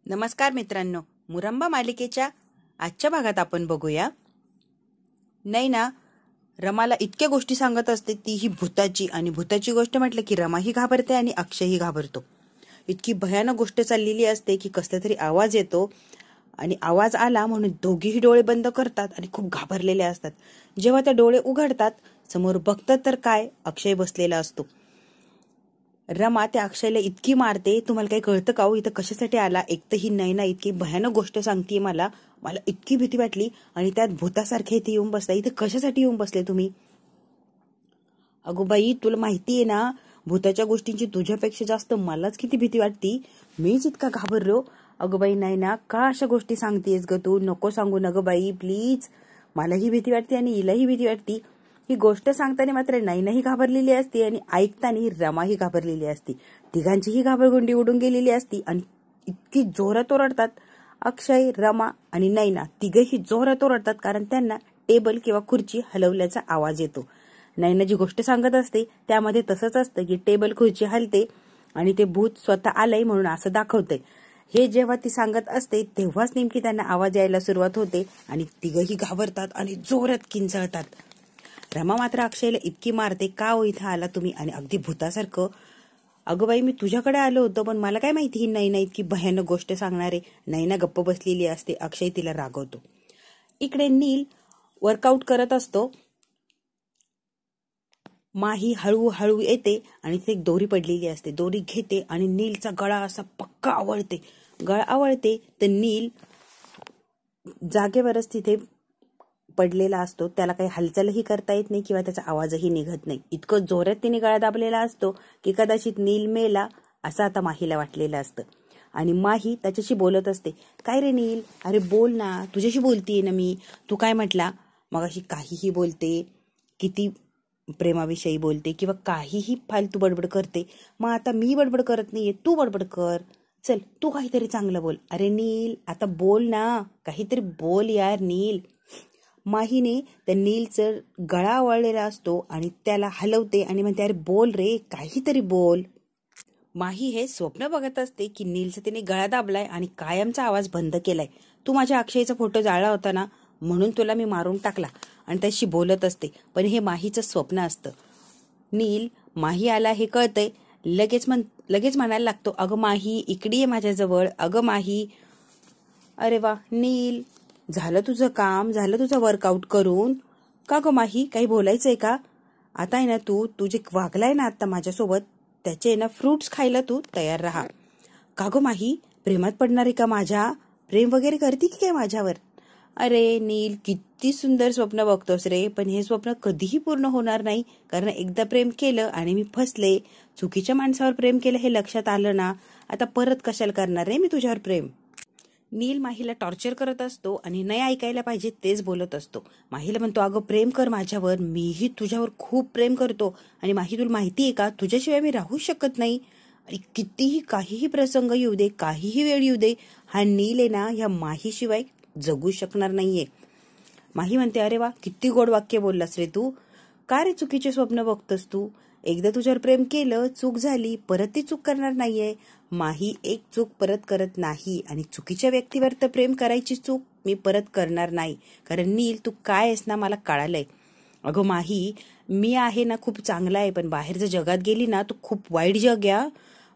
नमस्कार मित्रांनो, मुरंबा मालिकेच्या आजच्या भागात आपण बघूया. नैना रमाला इतक्या गोष्टी सांगत असते, तीही भूताची. आणि भूताची गोष्ट म्हटलं की रमाही घाबरते आणि अक्षयही घाबरतो. इतकी भयानक गोष्ट चाललेली असते की कसला तरी आवाज येतो आणि आवाज आला म्हणून दोघीही डोळे बंद करतात आणि खूप घाबरलेले असतात. जेव्हा ते डोळे उघडतात समोर बघतात तर काय, अक्षय बसलेला असतो. रमा त्या अक्षयला इतकी मारते, तुम्हाला काही कळतं का हो इथं कशासाठी आला? एक तर ही नैना इतकी भयानक गोष्ट सांगते, मला इतकी भीती वाटली. आणि त्यात भूतासारखे इथे येऊन बसला. इथे कशासाठी येऊन बसले तुम्ही? अगो बाई, तुला माहितीये ना, भूताच्या गोष्टींची तुझ्यापेक्षा जास्त मलाच किती भीती वाटती. मीच इतका घाबरलो. अगो बाई नैना, का अशा गोष्टी सांगतेस ग तू? नको सांगू न ग बाई, प्लीज. मलाही भीती वाटते आणि हिलाही भीती वाटती. ही गोष्ट सांगताना मात्र नैनाही घाबरलेली असती आणि ऐकताना रमाही घाबरलेली असती. तिघांचीही घाबरगुंडी उडून गेलेली असती आणि इतकी जोरात ओरडतात. अक्षय, रमा आणि नैना तिघेही जोरात ओरडतात, कारण त्यांना टेबल किंवा खुर्ची हलवल्याचा आवाज येतो. नैना जी गोष्ट सांगत असते त्यामध्ये तसंच असतं की टेबल खुर्ची हलते आणि ते भूत स्वतः आलंय म्हणून असं दाखवतंय. हे जेव्हा ती सांगत असते तेव्हाच नेमकी त्यांना आवाज यायला सुरुवात होते आणि तिघही घाबरतात आणि जोरात किंचाळतात. रमा मात्र अक्षयला इतकी मारते, का हो इथं आला तुम्ही? आणि अगदी भूतासारखं. अगं बाई, मी तुझ्याकडे आलो होतो, पण मला काय माहिती ही नैना इतकी भयानक गोष्ट सांगणारे. नैना गप्प बसलेली असते. अक्षय तिला रागवतो. इकडे नील वर्कआउट करत असतो. माही हळूहळू येते आणि तिथे एक दोरी पडलेली असते. दोरी घेते आणि नीलचा गळा असा पक्का आवळते. गळा आवळते तर नील जागेवरच तिथे पडलेला असतो. त्याला काही हालचालही करता येत नाही किंवा त्याचा आवाजही निघत नाही. इतकं जोरात तिने गळा दाबलेला असतो की कदाचित नील मेला असं आता माहीला वाटलेलं असतं. आणि माही त्याच्याशी बोलत असते. काय रे नील, अरे बोल ना, तुझ्याशी बोलतीये ना मी. तू काय म्हटला? मग अशी काहीही बोलते, किती प्रेमाविषयी बोलते किंवा काहीही फालतू बडबड करते. मग आता मी बडबड करत नाहीये, तू बडबड कर. चल, तू काहीतरी चांगलं बोल. अरे नील, आता बोल ना, काहीतरी बोल यार नील. माहीने त्या नीलचं गळा आवळलेला असतो आणि त्याला हलवते आणि म्हणते, अरे बोल रे, काहीतरी बोल. माही हे स्वप्न बघत असते की नीलचं तिने गळा दाबलाय आणि कायमचा आवाज बंद केलाय. तू माझ्या अक्षयचा फोटो जाळला होता ना, म्हणून तुला मी मारून टाकला. आणि त्याशी बोलत असते, पण हे माहीचं स्वप्न असतं. नील माही आला हे कळतंय, लगेच म्हणायला लागतो, अगं माही इकडे ये माझ्याजवळ, अगं माही. अरे वा नील, झालं तुझं काम, झालं तुझं वर्कआउट करून. का ग माही, काही बोलायचंय का? आता आहे ना, तू जे वागलाय ना आता माझ्यासोबत, त्याचे ना फ्रुट्स खायला तू तयार राहा. का ग माही, प्रेमात पडणार आहे का माझ्या? प्रेम वगैरे करते की काय माझ्यावर? अरे नील, किती सुंदर स्वप्न बघतोस रे, पण हे स्वप्न कधीही पूर्ण होणार नाही. कारण एकदा प्रेम केलं आणि मी फसले, चुकीच्या माणसावर प्रेम केलं हे लक्षात आलं ना, आता परत कशाला करणार रे मी तुझ्यावर प्रेम? नील माहीला टॉर्चर करत असतो आणि नाही ऐकायला पाहिजे तेच बोलत असतो. माहीला म्हणतो, अगं प्रेम कर माझ्यावर, मीही तुझ्यावर खूप प्रेम करतो. आणि माही, तुला माहिती आहे का, तुझ्याशिवाय मी राहू शकत नाही. आणि कितीही काहीही प्रसंग येऊ दे, काहीही वेळ येऊ दे, हा नील आहे ना, ह्या माहीशिवाय जगू शकणार नाहीये. माही म्हणते, अरे वा, किती गोड वाक्य बोललास रे तू. का रे चुकीचे स्वप्न बघतोस तू? एकदा तुझ्यावर प्रेम केलं, चूक झाली, परत ती चूक करणार नाहीये. माही एक चूक परत करत नाही आणि चुकीच्या व्यक्तीवर तर प्रेम करायची चूक मी परत करणार नाही. कारण नील, तू काय आहेस ना मला कळालंय. अगं माही, मी आहे ना खूप चांगला आहे, पण बाहेर जर जगात गेली ना तर खूप वाईट जग आहे.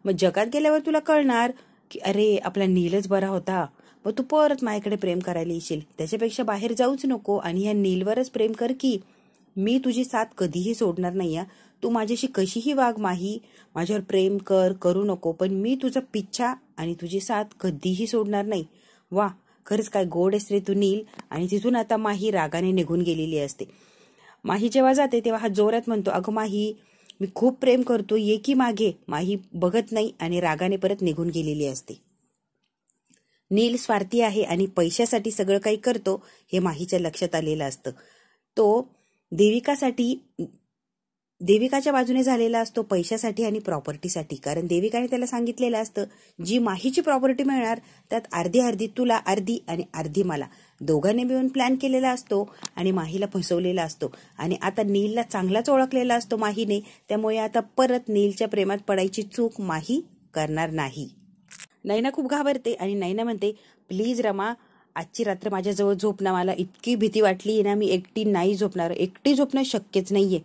मग जगात गेल्यावर तुला कळणार की अरे आपला नीलच बरा होता. मग तू परत माझ्याकडे प्रेम करायला येशील. त्याच्यापेक्षा बाहेर जाऊच नको आणि ह्या नीलवरच प्रेम कर की. मी तुझी साथ कधीही सोडणार नाही. तू माझ्याशी कशीही वाग माही, माझ्यावर प्रेम करू नको, पण मी तुझा पिच्छा आणि तुझी साथ कधीही सोडणार नाही. वा, खरंच काय गोड आहेस रे तू नील. आणि तिथून आता माही रागाने निघून गेलेली असते. माही जेव्हा जाते तेव्हा हा जोरात म्हणतो, अगं माही, मी खूप प्रेम करतो, ये की मागे. माही बघत नाही आणि रागाने परत निघून गेलेली असते. नील स्वार्थी आहे आणि पैशासाठी सगळं काही करतो हे माहीच्या लक्षात आलेलं असतं. तो देविकाच्या बाजूने झालेला असतो पैशासाठी आणि प्रॉपर्टीसाठी. कारण देविकाने त्याला सांगितलेलं असतं, जी माहीची प्रॉपर्टी मिळणार त्यात अर्धी अर्धी तुला, अर्धी आणि अर्धी मला. दोघांनी मिळून प्लॅन केलेला असतो आणि माहीला फसवलेला असतो. आणि आता नीलला चांगलाच ओळखलेला असतो माहीने, त्यामुळे आता परत नीलच्या प्रेमात पडायची चूक माही करणार नाही. नैना खूप घाबरते आणि नैना म्हणते, प्लीज रमा, आजची रात्र माझ्याजवळ झोप ना, मला इतकी भीती वाटली ना, मी एकटी नाही झोपणार, एकटी झोपणं शक्यच नाहीये.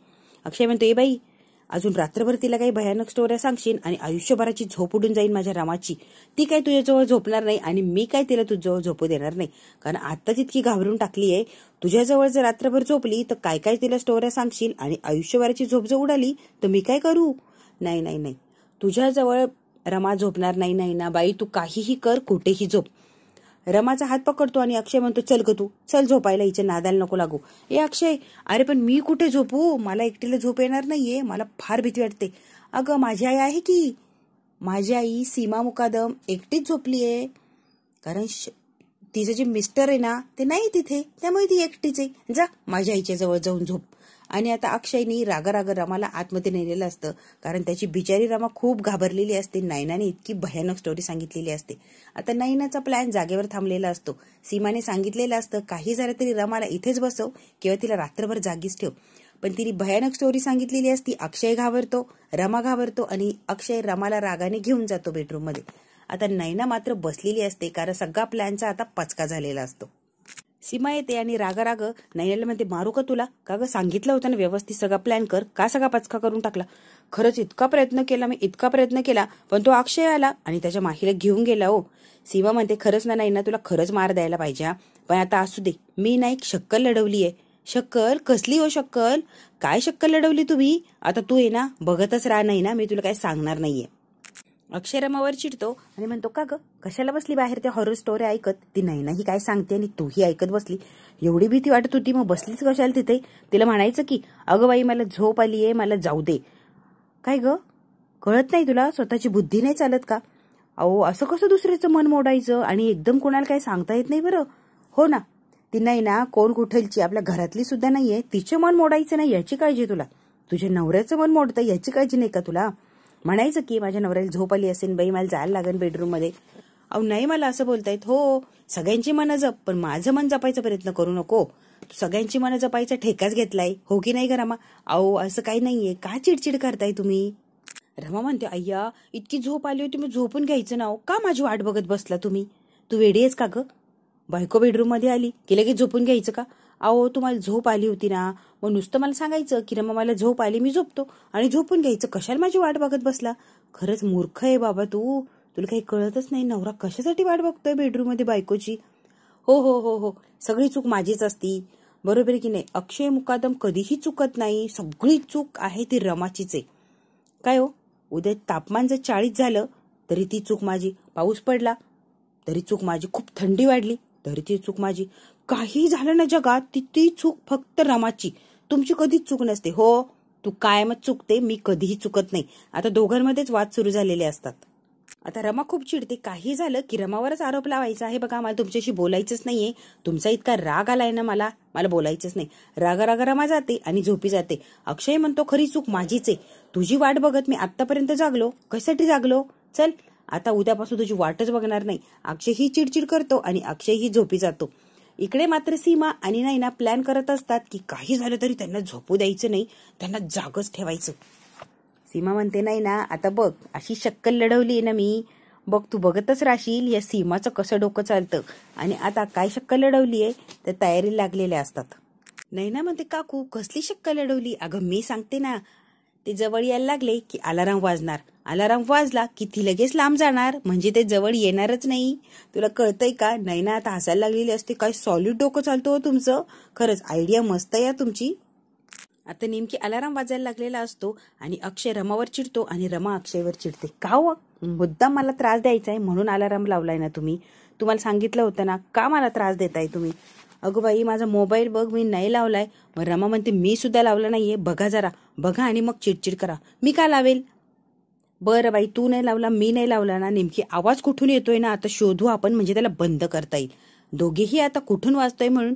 अक्षय म्हणतो, ए बाई, अजून रात्रभर तिला काही भयानक स्टोऱ्या सांगशील आणि आयुष्यभराची झोप उडून जाईल माझ्या रामाची. ती काय तुझ्याजवळ झोपणार नाही आणि मी काय तिला तुझ्याजवळ झोपू देणार नाही, कारण आत्ताच इतकी घाबरून टाकली आहे. तुझ्याजवळ जर रात्रभर झोपली तर काय काय तिला स्टोऱ्या सांगशील आणि आयुष्यभराची झोप जर उडाली तर मी काय करू. नाही नाही नाही, तुझ्याजवळ रमा झोपणार नाही. नाही ना बाई, तू काहीही कर, कुठेही झोप. रमाचा हात पकडतो आणि अक्षय म्हणतो, चल ग तू, चल झोपायला, हिच्या नादाला नको लागू. ए अक्षय, अरे पण मी कुठे झोपू, मला एकटीला झोप येणार नाहीये, मला फार भीती वाटते. अगं माझी आई आहे की, माझी आई सीमा मुकादम एकटीच झोपलीये, कारण तिचं जे मिस्टर आहे ना ते नाही तिथे, त्यामुळे ती एकटीच आहे. जा माझ्या आईच्या जवळ जाऊन झोप. आणि आता अक्षयनी राग रमाला आतमध्ये नेलेलं असतं, कारण त्याची बिचारी रमा खूप घाबरलेली असते. नैनाने इतकी भयानक स्टोरी सांगितलेली असते. आता नैनाचा प्लॅन जागेवर थांबलेला असतो. सीमाने सांगितलेलं असतं, काही झालं तरी रमाला इथेच बसव किंवा तिला रात्रभर जागीच ठेव. पण तिने भयानक स्टोरी सांगितलेली असती. अक्षय घाबरतो, रमा घाबरतो आणि अक्षय रमाला रागाने घेऊन जातो बेडरूममध्ये. आता नैना मात्र बसलेली असते, कारण सगळा प्लॅनचा आता पचका झालेला असतो. सीमा येते आणि राग नैनाला म्हणते, मारू का तुला, का ग सांगितलं होतं ना व्यवस्थित सगळा प्लॅन कर, का सगळा पचका करून टाकला. खरंच इतका प्रयत्न केला मी, इतका प्रयत्न केला, पण तो अक्षय आला आणि त्याच्या माहीला घेऊन गेला. हो, सीमा म्हणते, खरंच ना नैना, तुला खरंच मार द्यायला पाहिजे, पण आता असू दे, मी ना एक शक्कल लढवली आहे. शक्कल कसली हो शक्कल, काय शक्कल लढवली तुम्ही, आता तू ये ना, बघतच राहा. नाही ना, मी तुला काय सांगणार नाहीये. अक्षय रमावर चिडतो आणि म्हणतो, का ग कशाला बसली बाहेर त्या हॉरर स्टोरी ऐकत, ती नैनाही काय सांगते आणि तूही ऐकत बसली, एवढी भीती वाटत होती मग बसलीच कशाला तिथे. तिला म्हणायचं की, अगं बाई मला झोप आली आहे, मला जाऊ दे. काय ग, कळत नाही तुला, स्वतःची बुद्धी नाही चालत का. अहो असं कसं दुसऱ्याचं मन मोडायचं आणि एकदम कोणाला काय सांगता येत नाही बरं. हो ना, ती नैना कोण कुठलची, आपल्या घरातली सुद्धा नाहीये, तिचे मन मोडायचं नाही याची काळजी तुला, तुझ्या नवऱ्याचं मन मोडतं याची काळजी नाही का तुला. म्हणायचं की माझ्या नवऱ्याला झोप आली असेल बाई, मला जायला लागेल बेडरूम मध्ये. अहो नाही, मला असं बोलतायत. हो, सगळ्यांची मनं जप, पण माझं मन जपायचा प्रयत्न करू नको. तू सगळ्यांची मनं जपायचा ठेकाच घेतलाय, हो की नाही ग रमा. अहो असं काही नाहीये, का चिडचिड करताय तुम्ही. रमा म्हणते, अय्या इतकी झोप आली होती, मग झोपून घ्यायचं ना, का माझी वाट बघत बसला तुम्ही, तू वेडी आहेस का ग. बायको बेडरूम मध्ये आली की लगेच झोपून घ्यायचं का. अहो तुम्हाला झोप आली होती ना, मग नुसतं मला सांगायचं की रमा मला झोप आली, मी झोपतो, आणि झोपून घ्यायचं, कशाला माझी वाट बघत बसला. खरंच मूर्ख आहे बाबा तू, तुला काही कळतच नाही, नवरा कशासाठी वाट बघतोय बेडरूम मध्ये बायकोची. हो हो हो हो, सगळी चूक माझीच असती, बरोबर आहे की नाही. अक्षय मुकादम कधीही चुकत नाही, सगळी चूक आहे ती रमाचीच आहे. काय हो, उद्या तापमान जर 40 झालं तरी ती चूक माझी, पाऊस पडला तरी चूक माझी, खूप थंडी वाढली तरी ती चूक माझी, काही झालं ना जगात ती चूक फक्त रमाची, तुमची कधीच चूक नसते. हो, तू कायमच चुकते, मी कधीही चुकत नाही. आता दोघांमध्येच वाद सुरू झालेले असतात. आता रमा खूप चिडते, काही झालं की रमावरच आरोप लावायचा आहे. बघा मला तुमच्याशी बोलायचंच नाहीये, तुमचा इतका राग आलाय ना मला बोलायचंच नाही. राग रमा जाते आणि झोपी जाते. अक्षय म्हणतो, खरी चूक माझीच आहे, तुझी वाट बघत मी आतापर्यंत जागलो, कशासाठी जागलो, चल आता उद्यापासून तुझी वाटच बघणार नाही. अक्षय ही चिडचिड करतो आणि अक्षय ही झोपी जातो. इकडे मात्र सीमा आणि नैना प्लॅन करत असतात की काही झालं तरी त्यांना झोपू द्यायचं नाही, त्यांना जागच ठेवायचं. सीमा म्हणते, नाही ना, आता बघ अशी शक्कल लढवली ना मी, बघ तू बघतच राहशील या सीमाचं कसं डोकं चालतं. आणि आता काय शक्कल लढवली आहे तर तयारी लागलेल्या असतात. नैना म्हणते, काकू कसली शक्कल लढवली. अगं मी सांगते ना, ते जवळ यायला लागले की अलाराम वाजणार, अलाराम वाजला की ती लगेच लांब जाणार, म्हणजे ते जवळ येणारच नाही. तुला कळतंय का. नैना आता हसायला लागलेली असते, काय सॉलिड डोकं चालतं हो तुमचं, खरंच आयडिया मस्त आहे तुमची. आता नेमकी अलाराम वाजायला लागलेला असतो आणि अक्षय रमावर चिडतो आणि रमा अक्षयवर चिडते. का हो, मुद्दाम मला त्रास द्यायचा आहे म्हणून अलाराम लावलाय ना तुम्ही, तुम्हाला सांगितलं होतं ना, का मला त्रास देताय तुम्ही. अगं बाई माझा मोबाईल बघ, मी नाही लावलाय. मग रमा म्हणते, मी सुद्धा लावला नाहीये, बघा जरा, बघा आणि मग चिडचिड करा. मी का लावेल. बरं बाई, तू नाही लावला, मी नाही लावला ना, नेमकी आवाज कुठून येतोय ना आता शोधू आपण, म्हणजे त्याला बंद करता येईल. दोघेही आता कुठून वाजतोय म्हणून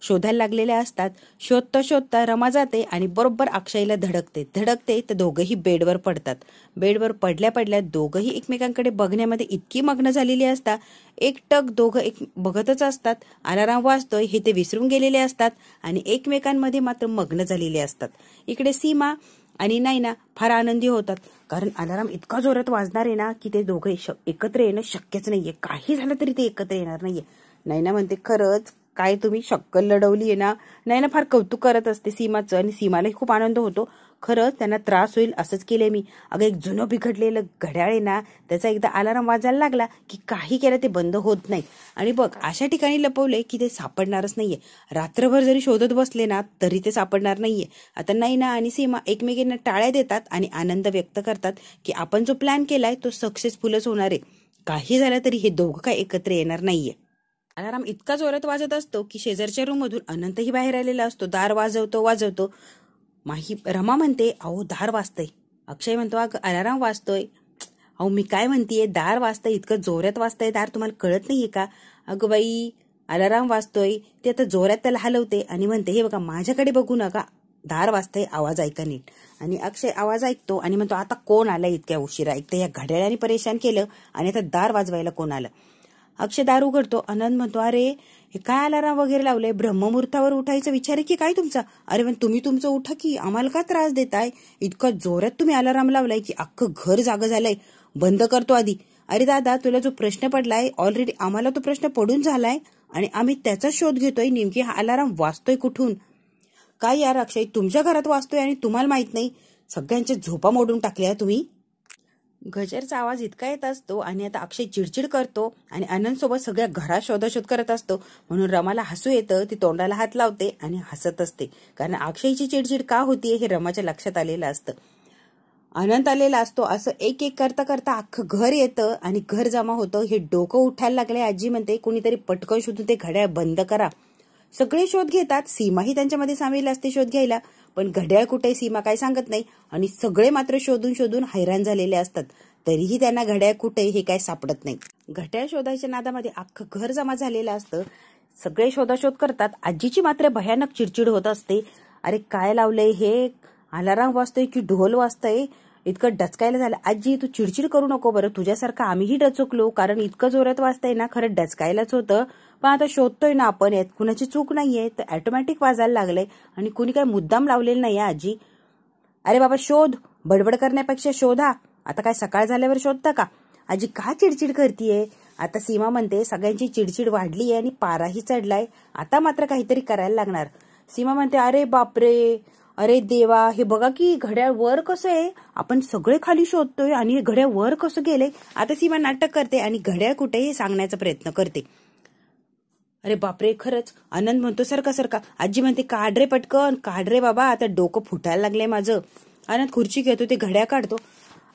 शोधायला लागलेले असतात. शोधता शोधता रमा जाते आणि बरोबर अक्षयला धडकते तर दोघंही बेडवर पडतात. बेडवर पडल्या पडल्या दोघंही एकमेकांकडे बघण्यामध्ये इतकी मग्न झालेली असतात, एकटक दोघं एक बघतच असतात. अलाराम वाजतोय हे ते विसरून गेलेले असतात आणि एकमेकांमध्ये मात्र मग्न झालेले असतात. इकडे सीमा आणि नाही ना फार आनंदी होतात, कारण अलाराम इतका जोरात वाजणार आहे ना की ते दोघे एकत्र येणं शक्यच नाहीये. काही झालं तरी ते एकत्र येणार नाहीये. नैना म्हणते, खरंच काय तुम्ही शक्कल लढवली आहे ना. नैना फार कौतुक करत असते सीमाचं, आणि सीमालाही खूप आनंद होतो. खरंच त्यांना त्रास होईल असंच केलंय मी. अगं एक जुनं बिघडलेलं घड्याळ आहे ना, त्याचा एकदा अलाराम वाजायला लागला की काही केलं ते बंद होत नाही. आणि बघ अशा ठिकाणी लपवले की ते सापडणारच नाहीये. रात्रभर जरी शोधत बसले ना तरी ते सापडणार नाहीये. आता नैना आणि सीमा एकमेकींना टाळ्या देतात आणि आनंद व्यक्त करतात की आपण जो प्लॅन केलाय तो सक्सेसफुलच होणार आहे. काही झालं तरी हे दोघं काय एकत्र येणार नाहीये. अलाराम इतका जोरात वाजत असतो की शेजारच्या रूम मधून अनंतही बाहेर आलेला असतो. दार वाजवतो. रमा म्हणते, अहो दार वाजतंय. अक्षय म्हणतो, अगं अलाराम वाजतोय. अहो मी काय म्हणतेय, दार वाजतंय, इतकं जोरात वाजतंय दार, तुम्हाला कळत नाहीये का? अगं बाई अलाराम वाजतोय. ते आता जोरात त्याला हलवते आणि म्हणते, हे बघा माझ्याकडे बघू नका, दार वाजतंय, आवाज ऐका नीट. आणि अक्षय आवाज ऐकतो आणि म्हणतो, आता कोण आलं इतक्या उशिरा? एक तर या घड्याळाने परेशान केलं आणि आता दार वाजवायला कोण आलं? अक्षय दार उघडतो. आनंद म्हणतो, अरे हे काय अलाराम वगैरे लावलंय? ब्रह्ममुहूर्तावर उठायचा विचार आहे की काय तुमचा? अरे पण तुम्ही तुमचं उठा की, आम्हाला का त्रास देताय? इतका जोरात तुम्ही अलाराम लावलाय की अख्खं घर जागं झालंय. बंद करतो आधी. अरे दादा, तुला जो प्रश्न पडलाय ऑलरेडी आम्हाला तो प्रश्न पडून झालाय आणि आम्ही त्याचा शोध घेतोय. नेमकी हा अलाराम वाजतोय कुठून? काय यार अक्षय, तुमच्या घरात वाजतोय आणि तुम्हाला माहित नाही? सगळ्यांच्या झोपा मोडून टाकल्या तुम्ही. गजरचा आवाज इतका येत असतो आणि आता अक्षय चिडचिड करतो आणि आनंद सोबत सगळ्या घरात शोधाशोध करत असतो. म्हणून रमाला हसू येतं. ती तोंडाला हात लावते आणि हसत असते, कारण अक्षयची चिडचिड का होतीये हे रमाच्या लक्षात आलेलं असतं. आनंद आलेला असतो. असं एक एक करता करता अख्खं घर येतं आणि घर जमा होतं. हे डोकं उठायला लागले. आजी म्हणते, कोणीतरी पटकन शोधून ते घड्याळ बंद करा. सगळे शोध घेतात. सीमाही त्यांच्यामध्ये सामील असते शोध घ्यायला, पण घड्याळ कुठे सीमा काय सांगत नाही. आणि सगळे मात्र शोधून शोधून हैराण झालेले असतात. तरीही त्यांना घड्याळ कुठे हे काय सापडत नाही. घड्याळ शोधायच्या नादामध्ये अख्खं घर जमा झालेलं असतं. सगळे शोधाशोध करतात. आजीची मात्र भयानक चिडचिड होत असते. अरे काय लावलंय हे? अलाराम वाजतोय की ढोल वाजतोय? इतकं डचकायला झालं. आजी तू चिडचिड करू नको बरं, तुझ्यासारखं आम्हीही डचकलो, कारण इतकं जोरात वाजतंय ना, खरं डचकायलाच होतं. पण आता शोधतोय ना आपण, यात कुणाची चूक नाहीये, तर ऑटोमॅटिक वाजायला लागलंय आणि कुणी काय मुद्दाम लावलेलं नाहीये आजी. अरे बाबा शोध, बडबड करण्यापेक्षा शोधा. आता काय सकाळ झाल्यावर शोधता का? आजी का चिडचिड करतीये? आता सीमा म्हणते, सगळ्यांची चिडचिड वाढलीये आणि पाराही चढलाय, आता मात्र काहीतरी करायला लागणार. सीमा म्हणते, अरे बापरे, अरे देवा, हे बघा की घड्याळ वर कसं आहे? आपण सगळे खाली शोधतोय आणि हे घड्याळ वर कसं गेलंय? आता सीमा नाटक करते आणि घड्याळ कुठे हे सांगण्याचा प्रयत्न करते. अरे बापरे, खरंच. आनंद म्हणतो, सरका. आजी म्हणते, काढ रे पटकन, काढ रे बाबा, आता डोकं फुटायला लागलंय माझं. आनंद खुर्ची घेतो, ते घड्याळ काढतो.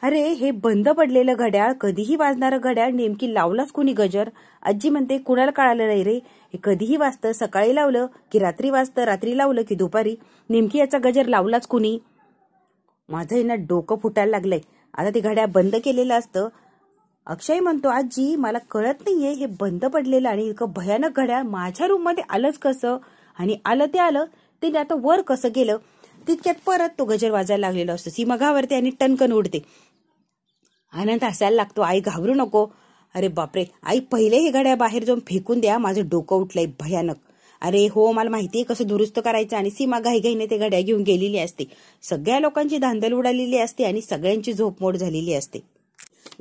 अरे हे बंद पडलेलं घड्याळ, कधीही वाजणारं घड्याळ, नेमकी लावलाच कोणी गजर? आजी म्हणते, कुणाला कळालं नाही रे, हे कधीही वाजतं, सकाळी लावलं की रात्री वाजतं, रात्री लावलं की दुपारी, नेमकी याचा गजर लावलाच कोणी? माझं ना डोकं फुटायला लागलंय. आता ते घड्याळ बंद केलेलं असतं. अक्षय म्हणतो, आजी मला कळत नाहीये, हे बंद पडलेलं आणि इतकं भयानक घड्याळ माझ्या रूम मध्ये आलंच कसं? आणि आलं ते आता वर कसं गेलं? तितक्यात परत तो गजर वाजायला लागलेला असतो. सीमा घाबरते आणि टणकन उडते. आनंद हसायला लागतो, आई घाबरू नको. अरे बापरे, आई पहिले हे घड्याळ बाहेर जाऊन फेकून द्या, माझं डोकं उठलंय भयानक. अरे हो, मला माहितीये कसं दुरुस्त करायचं. आणि सीमा घाईघाईने ते घड्याळ घेऊन गेलेली असते. सगळ्या लोकांची धांदल उडालेली असते आणि सगळ्यांची झोपमोड झालेली असते.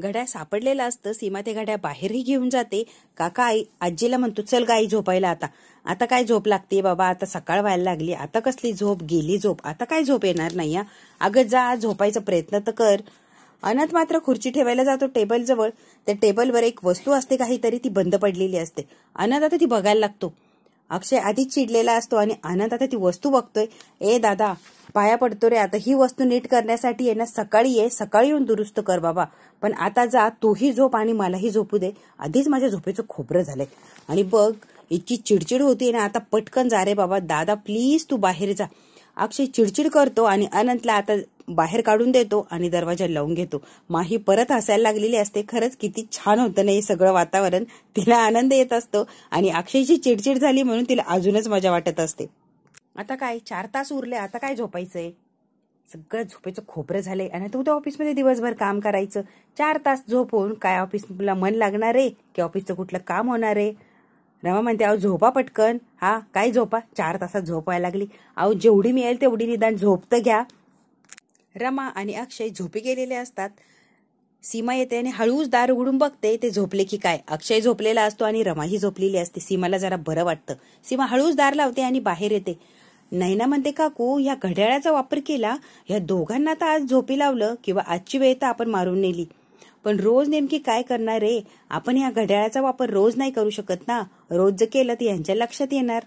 घड्याळ सापडलेलं असतं. सीमा ते घड्याळ बाहेरही घेऊन जाते. काका आजीला म्हणतो, चल गाई झोपायला. आता काय झोप लागते बाबा, आता सकाळ व्हायला लागली, आता कसली झोप, गेली झोप, आता काय झोप येणार नाही. अगं जा, झोपायचा प्रयत्न तर कर. अनंत मात्र खुर्ची ठेवायला जातो टेबल जवळ. त्या टेबलवर एक वस्तू असते काहीतरी, ती बंद पडलेली असते. अनंत आता ती बघायला लागतो. अक्षय आधीच चिडलेला असतो आणि अनंत आता ती वस्तू बघतोय. ए दादा, पाया पडतो रे, आता ही वस्तू नीट करण्यासाठी आहे ना, सकाळी येऊन दुरुस्त कर बाबा. पण आता जा, तूही झोप आणि मलाही झोपू दे. आधीच माझ्या झोपेचं खोबरं झालंय आणि बघ इतकी चिडचिड होती ना, आता पटकन जा रे बाबा. दादा प्लीज तू बाहेर जा. अक्षय चिडचिड करतो आणि अनंतला आता बाहेर काढून देतो आणि दरवाजा लावून घेतो. माही परत हसायला लागलेली असते. खरंच किती छान होतं ना हे सगळं वातावरण. तिला आनंद येत असतो आणि अक्षयची चिडचिड झाली म्हणून तिला अजूनच मजा वाटत असते. आता काय 4 तास उरले, आता काय झोपायचंय? सगळं झोपेचं खोबरं झालंय आणि तू त्या ऑफिसमध्ये दिवसभर काम करायचं. 4 तास झोपून काय ऑफिसला मन लागणार आहे की ऑफिसचं कुठलं काम होणार आहे? रमा म्हणते, अहो झोपा पटकन. हा काय झोपा, 4 तासात झोप व्हायला लागली. अहो जेवढी मिळेल तेवढी निदान झोप तर घ्या. रमा आणि अक्षय झोपी गेलेले असतात. सीमा येते आणि हळूच दार उघडून बघते ते झोपले की काय. अक्षय झोपलेला असतो आणि रमाही झोपलेली असते. सीमाला जरा बरं वाटतं. सीमा हळूच दार लावते आणि बाहेर येते. नैना म्हणते, काकू या घड्याळाचा वापर केला, या दोघांना तर आज झोपी लावलं किंवा आजची वेळ तर आपण मारून नेली, पण रोज नेमकी काय करणार रे? आपण या घड्याळाचा वापर रोज नाही करू शकत ना. रोज जर केलं तर यांच्या लक्षात येणार,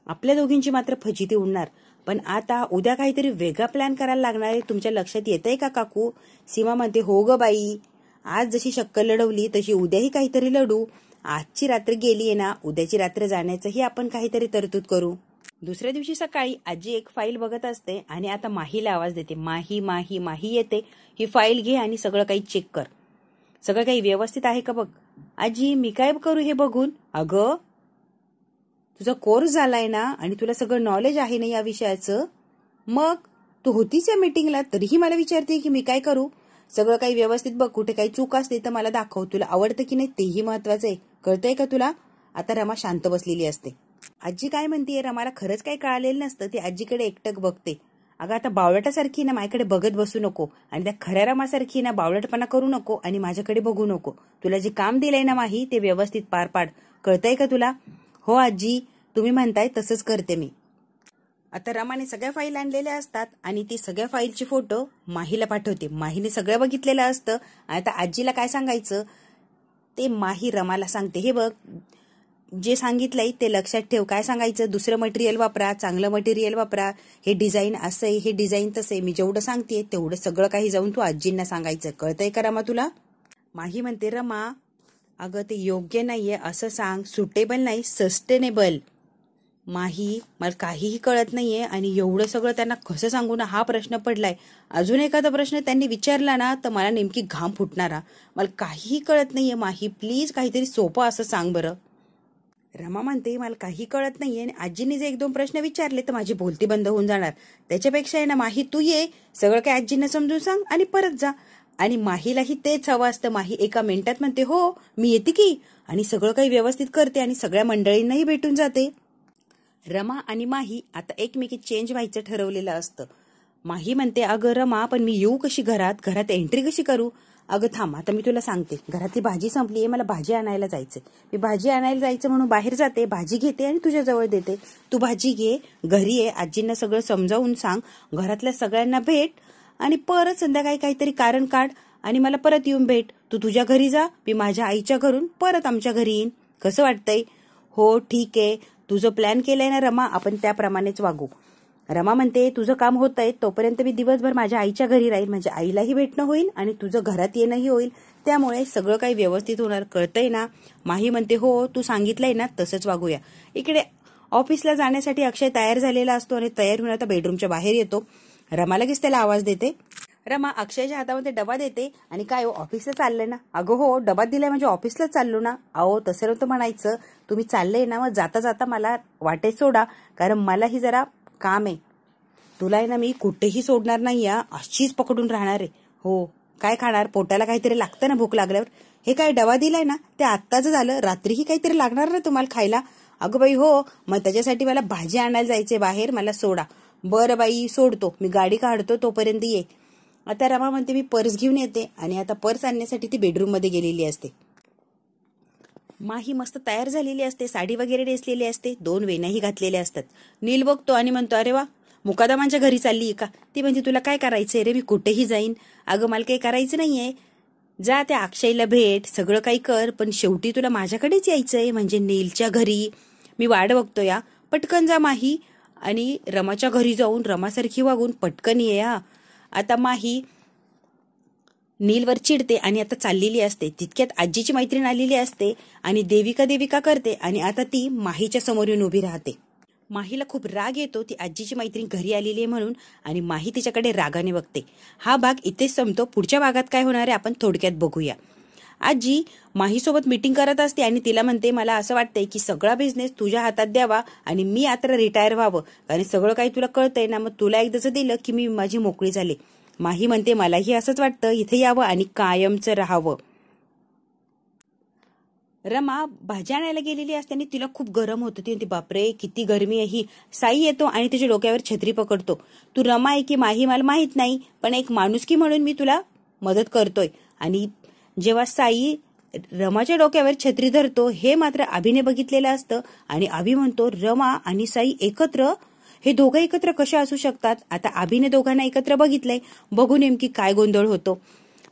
आपल्या दोघींची मात्र फजिती उडणार. पण आता उद्या काहीतरी वेगळा प्लॅन करायला लागणार आहे. तुमच्या लक्षात येतंय का काकू? सीमा म्हणते, हो ग बाई, आज जशी शक्कल लढवली तशी उद्याही काहीतरी लढू. आजची रात्र गेली आहे ना, उद्याची रात्र जाण्याचंही आपण काहीतरी तरतूद करू. दुसऱ्या दिवशी सकाळी आजी एक फाईल बघत असते आणि आता माहीला आवाज देते. माही माही माही येते, ही फाईल घे आणि सगळं काही चेक कर. सगळं काही व्यवस्थित आहे का बघ. आजी, मी काय करू हे बघून? अगं, तुझा कोर्स झालाय ना आणि तुला सगळं नॉलेज आहे ना या विषयाचं, मग तू होतीच या मीटिंगला तरीही मला विचारते की मी काय करू. सगळं काही व्यवस्थित बघ, कुठे काही चूक असते तर मला दाखव. तुला आवडतं की नाही तेही महत्वाचं आहे, कळतंय का तुला? आता रमा शांत बसलेली असते. आजी काय म्हणतीये? रमाला खरंच काही कळालेलं नसतं. ती आजीकडे एकटक बघते. अगं, आता बावळटासारखी ना माझ्याकडे बघत बसू नको आणि त्या खऱ्या रमासारखी ना बावळटपणा करू नको आणि माझ्याकडे बघू नको. तुला जे काम दिलंय ना माही, ते व्यवस्थित पार पाड, कळतंय का तुला? हो आजी, तुम्ही म्हणताय तसंच करते मी. आता रमाने सगळ्या फाईल आणलेल्या असतात आणि ती सगळ्या फाईलचे फोटो माहीला पाठवते. माहीने सगळं बघितलेलं असतं. आता आजीला काय सांगायचं ते माही रमाला सांगते. हे बघ, जे सांगितलंय ते लक्षात ठेव. काय सांगायचं? दुसरं मटेरियल वापरा, चांगलं मटेरियल वापरा, हे डिझाईन असं आहे, हे डिझाईन तसं आहे. मी जेवढं सांगते तेवढं सगळं काही जाऊन तू आजींना सांगायचं, कळतंय का रमा तुला? माही म्हणते, रमा अगं ते योग्य नाहीये असं सांग, सुटेबल नाही, सस्टेनेबल. माही, मला काहीही कळत नाहीये आणि एवढं सगळं त्यांना कसं सांगू ना, हा प्रश्न पडलाय. अजून एखादा प्रश्न त्यांनी विचारला ना तर मला नेमकी घाम फुटणारा. मला काहीही कळत नाहीये माही, प्लीज काहीतरी सोपं असं सांग बरं. रमा म्हणते, मला काही कळत नाहीये आणि आजीने जे 1-2 प्रश्न विचारले तर माझी बोलती बंद होऊन जाणार. त्याच्यापेक्षा आहे ना माही, तू ये, सगळं काही आजींना समजून सांग आणि परत जा. आणि माहीलाही तेच हवं असतं. माही एका मिनिटात म्हणते, हो मी येते की, आणि सगळं काही व्यवस्थित करते आणि सगळ्या मंडळींनाही भेटून जाते. रमा आणि माही आता एकमेकी चेंज व्हायचं ठरवलेलं असतं. माही म्हणते, अगं रमा, पण मी येऊ कशी घरात एंट्री कशी करू? अगं थांब, आता मी तुला सांगते. घरातली भाजी संपलीये, मला भाजी आणायला जायचंय. मी भाजी आणायला जायचं म्हणून बाहेर जाते, भाजी घेते आणि तुझ्या जवळ देते. तू भाजी घे, घरी ये, आजींना सगळं समजावून सांग, घरातल्या सगळ्यांना भेट आणि परत संध्याकाळी काहीतरी कारण काढ आणि मला परत येऊन भेट. तू तुझ्या घरी जा, मी माझ्या आईच्या घरून परत आमच्या घरी येईन. कसं वाटतंय? हो ठीक आहे, तुझं प्लॅन केलंय ना रमा, आपण त्याप्रमाणेच वागू. रमा म्हणते, तुझं काम होतंय तोपर्यंत मी दिवसभर माझ्या आईच्या घरी राहील, म्हणजे आईलाही भेटणं होईल आणि तुझं घरात येणंही होईल, त्यामुळे सगळं काही व्यवस्थित होणार, कळतंय ना? माही म्हणते, हो तू सांगितलंय ना तसंच वागूया. इकडे ऑफिसला जाण्यासाठी अक्षय तयार झालेला असतो आणि तयार होऊन आता बेडरूमच्या बाहेर येतो. रमा लगेच त्याला आवाज देते. रमा अक्षयच्या हातामध्ये डबा देते आणि काय हो, ऑफिसला चाललंय ना? अगं हो, डबा दिलाय म्हणजे ऑफिसला चाललो ना. अहो तसं नव्हतं म्हणायचं, तुम्ही चाललंय ना, मग जाता जाता मला वाटेत सोडा, कारण मलाही जरा काम आहे. तुला आहे ना मी कुठेही सोडणार नाही, अशीच पकडून राहणार आहे. हो, काय खाणार? पोटाला काहीतरी लागतं ना भूक लागल्यावर. हे काय डबा दिलाय ना, ते आत्ताच झालं, रात्रीही काहीतरी लागणार ना तुम्हाला खायला. अगं बाई हो, मग त्याच्यासाठी मला भाजी आणायला जायचंय बाहेर, मला सोडा. बरं बाई सोडतो, मी गाडी काढतो, तोपर्यंत ये. आता रमा म्हणते, मी पर्स घेऊन येते आणि आता पर्स आणण्यासाठी ती बेडरूम मध्ये गेलेली असते. माही मस्त तयार झालेली असते, साडी वगैरे नेसलेली असते, 2 वेण्याही घातलेल्या असतात. नील बघतो आणि म्हणतो, अरे वा, मुकादमांच्या घरी चालली का? ती म्हणजे तुला काय करायचंय रे? मी कुठेही जाईन. अगं मला काही करायचं नाहीये, जा त्या अक्षयला भेट, सगळं काही कर, पण शेवटी तुला माझ्याकडेच यायचंय, म्हणजे नीलच्या घरी. मी वाट बघतो या, पटकन जा माही आणि रमाच्या घरी जाऊन रमासारखी वागून पटकन ये. आता माही नीलवर चिडते आणि आता चाललेली असते. तितक्यात आजीची मैत्रीण आलेली असते आणि देविका देविका करते आणि आता ती माहीच्या समोर येऊन उभी राहते. माहीला खूप राग येतो, ती आजीची मैत्रीण घरी आलेली आहे म्हणून, आणि माही तिच्याकडे रागाने बघते. हा भाग इथेच संपतो. पुढच्या भागात काय होणार आहे आपण थोडक्यात बघूया. आजी माहीसोबत मीटिंग करत असते आणि तिला म्हणते, मला असं वाटतंय की सगळा बिझनेस तुझ्या हातात द्यावा आणि मी आता रिटायर व्हावं, कारण सगळं काही तुला कळतंय ना, मग तुला एकदाच दिलं की मी माझी मोकळी झाली. माही म्हणते, मलाही असंच वाटतं, इथे यावं आणि कायमचं राहावं. रमा भाज्या आणायला गेलेली असते आणि तिला खूप गरम होतं. ती म्हणते बापरे किती गरमी आहे ही. साई येतो आणि तिच्या डोक्यावर छत्री पकडतो. तू रमा आहे की माही मला माहित नाही, पण एक माणुसकी म्हणून मी तुला मदत करतोय. आणि जेव्हा साई रमाच्या डोक्यावर छत्री धरतो हे मात्र अभिने बघितलेलं असतं आणि अभि म्हणतो रमा आणि साई एकत्र, हे दोघं एकत्र कशा असू शकतात. आता अभिने दोघांना एकत्र बघितलंय, बघू नेमकी काय गोंधळ होतो.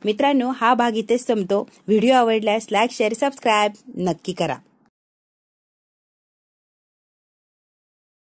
मित्रांनो, हा भाग इथेच संपतो. व्हिडिओ आवडल्यास लाईक शेअर सबस्क्राईब नक्की करा.